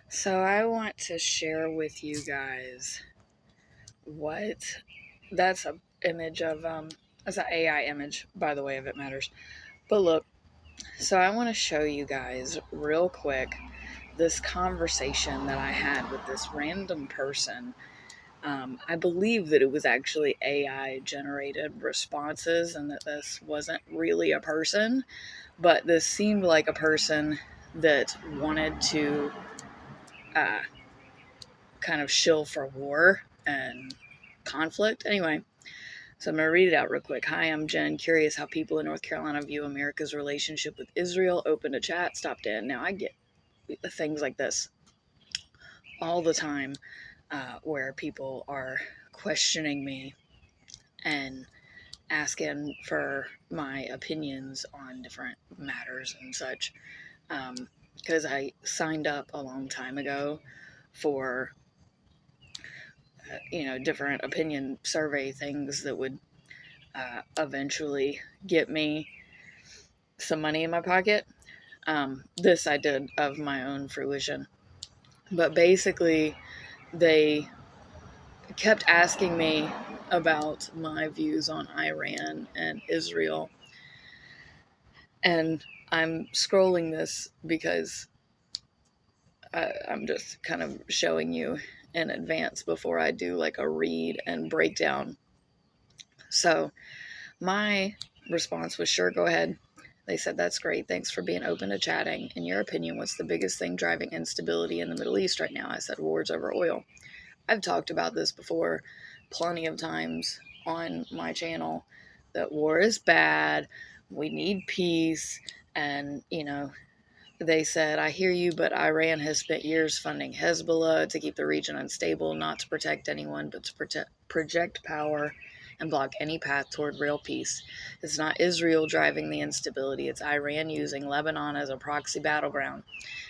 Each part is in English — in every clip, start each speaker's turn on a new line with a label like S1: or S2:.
S1: So I want to share with you guys what that's a image of that's an AI image, by the way, if it matters. But look, so I want to show you guys real quick this conversation that I had with this random person. I believe that it was actually AI generated responses and that this wasn't really a person, but this seemed like a person that wanted to uh, kind of shill for war and conflict. Anyway, so I'm going to read it out real quick. Hi, I'm Jen. Curious how people in North Carolina view America's relationship with Israel. Open to chat. Stopped in. Now, I get things like this all the time where people are questioning me and asking for my opinions on different matters and such. Because I signed up a long time ago for different opinion survey things that would eventually get me some money in my pocket. This I did of my own fruition. But basically, they kept asking me about my views on Iran and Israel. And I'm scrolling this because I'm just kind of showing you in advance before I do like a read and breakdown. So my response was, sure, go ahead. They said, that's great. Thanks for being open to chatting. In your opinion, what's the biggest thing driving instability in the Middle East right now? I said, wars over oil. I've talked about this before plenty of times on my channel, that war is bad. We need peace. And, they said, I hear you, but Iran has spent years funding Hezbollah to keep the region unstable, not to protect anyone, but to project power and block any path toward real peace. It's not Israel driving the instability, it's Iran using Lebanon as a proxy battleground.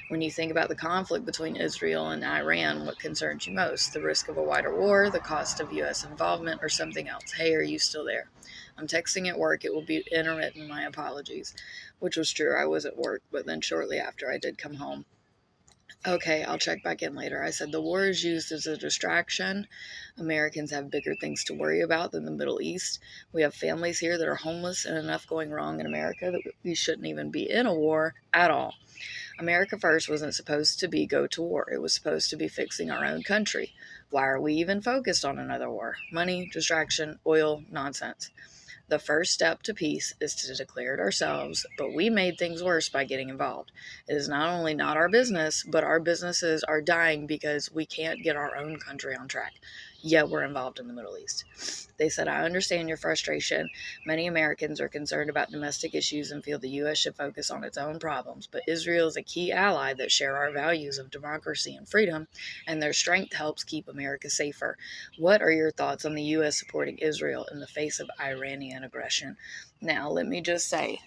S1: When you think about the conflict between Israel and Iran, what concerns you most? The risk of a wider war, the cost of U.S. involvement, or something else? Hey, are you still there? I'm texting at work. It will be intermittent. My apologies. Which was true. I was at work, but then shortly after I did come home. Okay, I'll check back in later. I said the war is used as a distraction. Americans have bigger things to worry about than the Middle East. We have families here that are homeless and enough going wrong in America that we shouldn't even be in a war at all. America First wasn't supposed to be go to war. It was supposed to be fixing our own country. Why are we even focused on another war? Money, distraction, oil, nonsense. The first step to peace is to declare it ourselves, but we made things worse by getting involved. It is not only not our business, but our businesses are dying because we can't get our own country on track. Yet we're involved in the Middle East. They said, I understand your frustration. Many Americans are concerned about domestic issues and feel the U.S. should focus on its own problems, but Israel is a key ally that share our values of democracy and freedom, and their strength helps keep America safer. What are your thoughts on the U.S. supporting Israel in the face of Iranian aggression? Now, let me just say,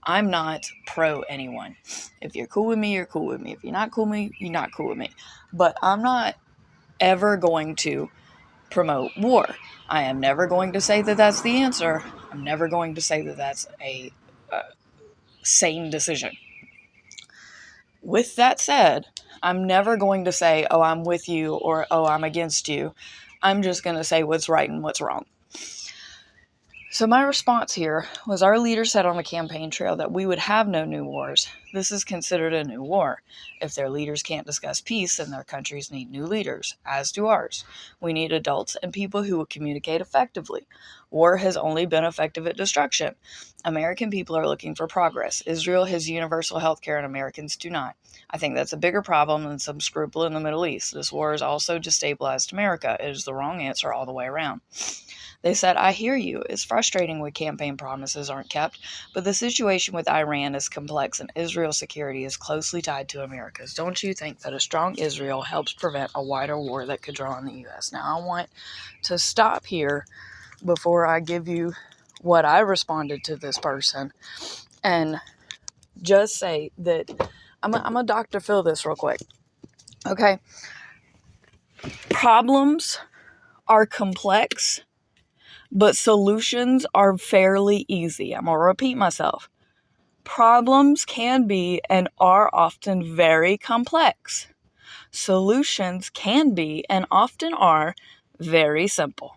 S1: I'm not pro anyone. If you're cool with me, you're cool with me. If you're not cool with me, you're not cool with me. But I'm not ever going to promote war. I am never going to say that that's the answer. I'm never going to say that that's a sane decision. With that said, I'm never going to say, oh, I'm with you or, oh, I'm against you. I'm just going to say what's right and what's wrong. So my response here was, our leaders said on the campaign trail that we would have no new wars. This is considered a new war. If their leaders can't discuss peace, then their countries need new leaders, as do ours. We need adults and people who will communicate effectively. War has only been effective at destruction. American people are looking for progress. Israel has universal health care and Americans do not. I think that's a bigger problem than some scruple in the Middle East. This war has also destabilized America. It is the wrong answer all the way around. They said, I hear you. It's frustrating when campaign promises aren't kept, but the situation with Iran is complex and Israel's security is closely tied to America's. Don't you think that a strong Israel helps prevent a wider war that could draw on the U.S.? Now, I want to stop here before I give you what I responded to this person and just say that I'm a Dr. Phil this real quick. Okay. Problems are complex, but solutions are fairly easy. I'm going to repeat myself. Problems can be and are often very complex, Solutions can be, and often are, very simple.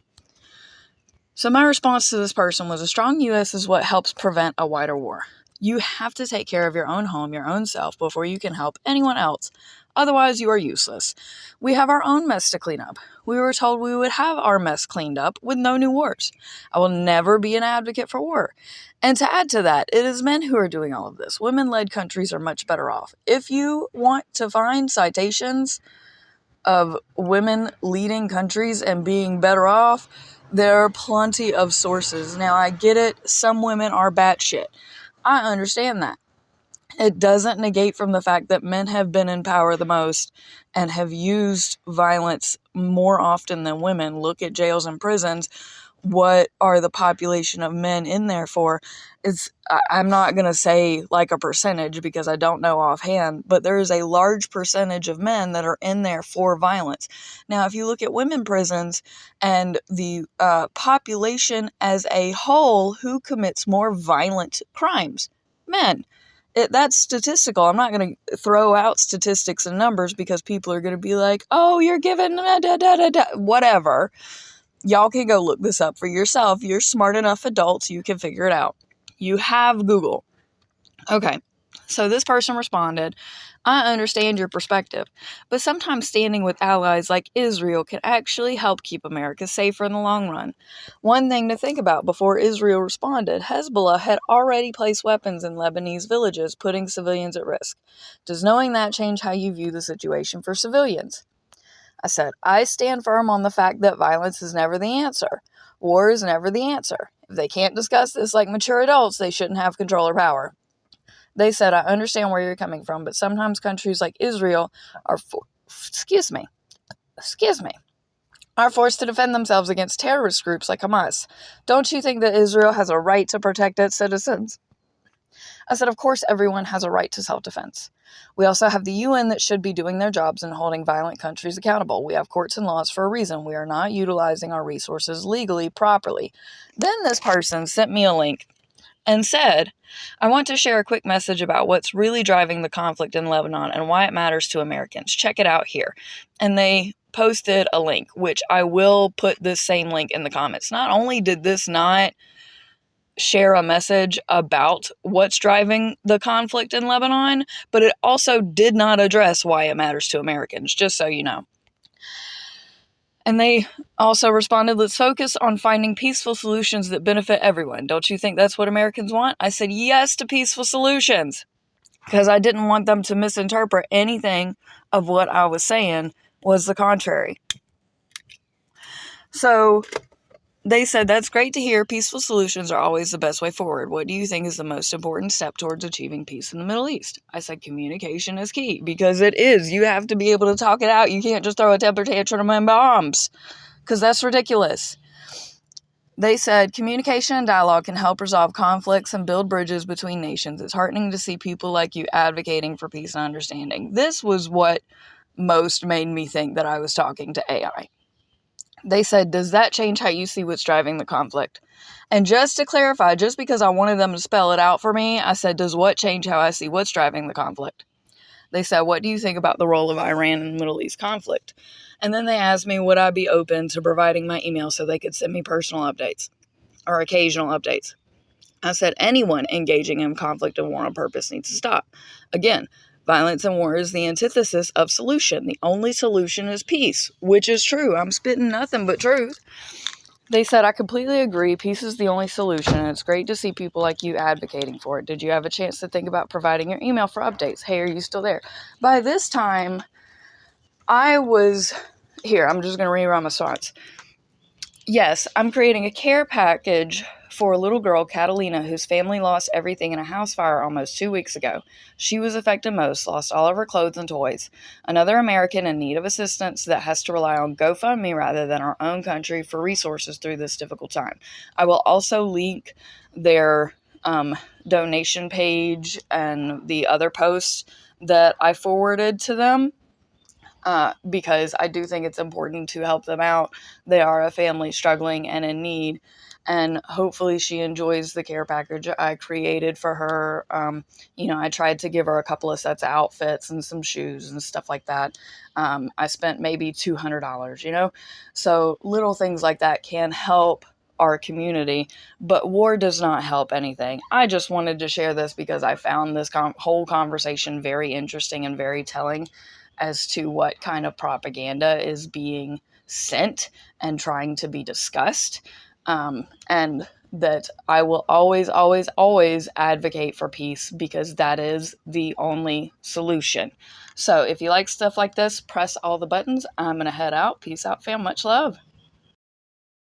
S1: So my response to this person was, a strong U.S. is what helps prevent a wider war. You have to take care of your own home, your own self, before you can help anyone else. Otherwise, you are useless. We have our own mess to clean up. We were told we would have our mess cleaned up with no new wars. I will never be an advocate for war. And to add to that, it is men who are doing all of this. Women-led countries are much better off. If you want to find citations of women leading countries and being better off, there are plenty of sources. Now, I get it. Some women are batshit. I understand that. It doesn't negate from the fact that men have been in power the most and have used violence more often than women. Look at jails and prisons. What are the population of men in there for? I'm not going to say like a percentage because I don't know offhand, but there is a large percentage of men that are in there for violence. Now, if you look at women prisons and the population as a whole, who commits more violent crimes? Men. That's statistical. I'm not going to throw out statistics and numbers because people are going to be like, oh, you're giving whatever. Y'all can go look this up for yourself. You're smart enough adults. You can figure it out. You have Google. Okay. So this person responded, I understand your perspective, but sometimes standing with allies like Israel can actually help keep America safer in the long run. One thing to think about before Israel responded, Hezbollah had already placed weapons in Lebanese villages, putting civilians at risk. Does knowing that change how you view the situation for civilians? I said, I stand firm on the fact that violence is never the answer. War is never the answer. If they can't discuss this like mature adults, they shouldn't have control or power. They said, I understand where you're coming from, but sometimes countries like Israel are forced to defend themselves against terrorist groups like Hamas. Don't you think that Israel has a right to protect its citizens? I said, of course, everyone has a right to self-defense. We also have the UN that should be doing their jobs and holding violent countries accountable. We have courts and laws for a reason. We are not utilizing our resources legally properly. Then this person sent me a link and said, I want to share a quick message about what's really driving the conflict in Lebanon and why it matters to Americans. Check it out here. And they posted a link, which I will put this same link in the comments. Not only did this not share a message about what's driving the conflict in Lebanon, but it also did not address why it matters to Americans, just so you know. And they also responded, let's focus on finding peaceful solutions that benefit everyone. Don't you think that's what Americans want? I said yes to peaceful solutions because I didn't want them to misinterpret anything of what I was saying was the contrary. So they said, that's great to hear. Peaceful solutions are always the best way forward. What do you think is the most important step towards achieving peace in the Middle East? I said, communication is key, because it is. You have to be able to talk it out. You can't just throw a temper tantrum and bombs, because that's ridiculous. They said, communication and dialogue can help resolve conflicts and build bridges between nations. It's heartening to see people like you advocating for peace and understanding. This was what most made me think that I was talking to AI. They said, does that change how you see what's driving the conflict? And just to clarify, just because I wanted them to spell it out for me, I said, does what change how I see what's driving the conflict? They said, what do you think about the role of Iran in the Middle East conflict? And then they asked me, would I be open to providing my email so they could send me personal updates or occasional updates? I said, anyone engaging in conflict and war on purpose needs to stop. Again, violence and war is the antithesis of solution. The only solution is peace, which is true. I'm spitting nothing but truth. They said, I completely agree. Peace is the only solution, and it's great to see people like you advocating for it. Did you have a chance to think about providing your email for updates? Hey, are you still there? By this time, I was... Here, I'm just going to rerun my thoughts. Yes, I'm creating a care package for a little girl, Catalina, whose family lost everything in a house fire almost 2 weeks ago. She was affected most, lost all of her clothes and toys. Another American in need of assistance that has to rely on GoFundMe rather than our own country for resources through this difficult time. I will also link their donation page and the other posts that I forwarded to them. Because I do think it's important to help them out. They are a family struggling and in need. and hopefully she enjoys the care package I created for her. I tried to give her a couple of sets of outfits and some shoes and stuff like that. I spent maybe $200, so little things like that can help our community, but war does not help anything. I just wanted to share this because I found this whole conversation very interesting and very telling as to what kind of propaganda is being sent and trying to be discussed. And that I will always, always, always advocate for peace because that is the only solution. So if you like stuff like this, press all the buttons. I'm going to head out. Peace out, fam. Much love.